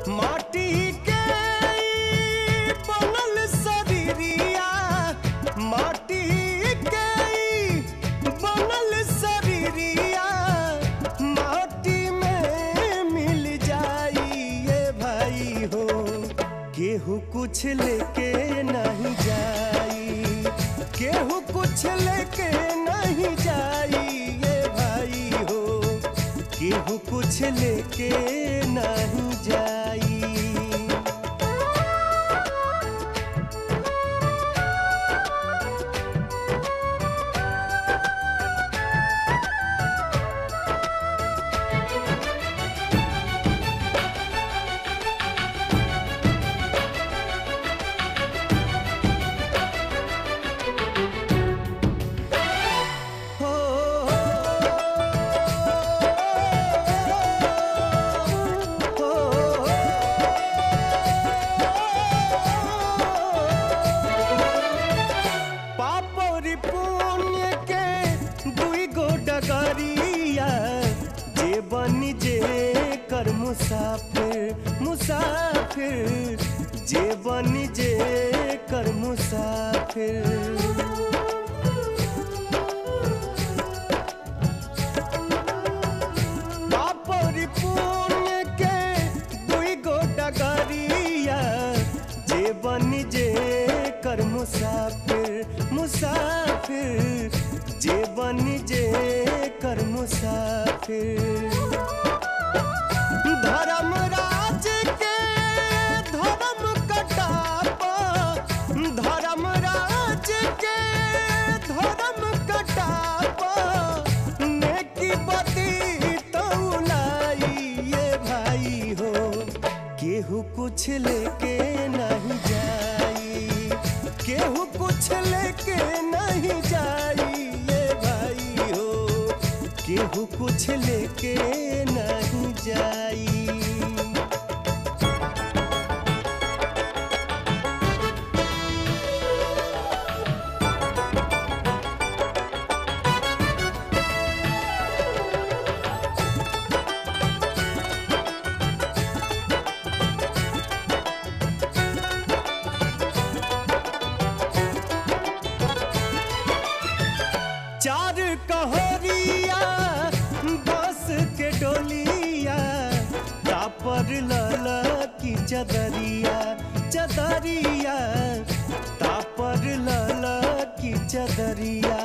माटी के बनल शरीरिया, माटी के बनल शरीरिया माटी में मिल जाई ये भाई हो। केहू कुछ लेके नहीं जाई, केहू कुछ लेके नहीं जाई ये भाई हो। केहू कुछ लेके नहीं जाई। जे बनी जे कर मुसाफिर, मुसाफिर जे बनी जे कर मुसाफिर। पापरी पुण्य के दुई गो डगरिया जे बनी जे कर मुसाफिर, मुसाफिर जे बनी जे कर मुसाफिर। धर्मराज के धर्म कटापा, धर्मराज के धर्म कटापा नेकी बदी तौलाई ये भाई हो। केहू कुछ लेके नहीं जाई, केहू कुछ लेके नहीं जाई ये भाई हो। केहू कुछ लेके नहीं जाई। चार कहोरिया बस के डोलिया, तापर लाला की चदरिया, चदरिया तापर लाला की चदरिया।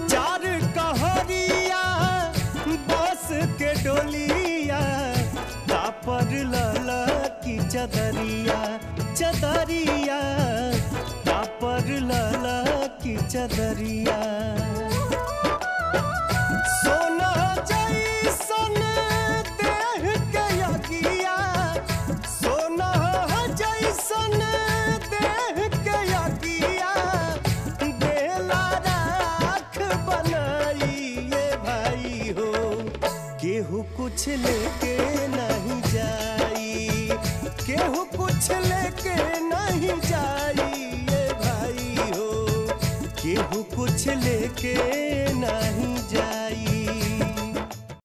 चार कहोरिया बस के डोलिया, तापर लाला की चदरिया, चदरिया तापर लाला की चदरिया। सोना जैसन देह के यगिया, सोना जैसन देह के यगिया देला राख बनाई ये भाई हो। केहू कुछ लेके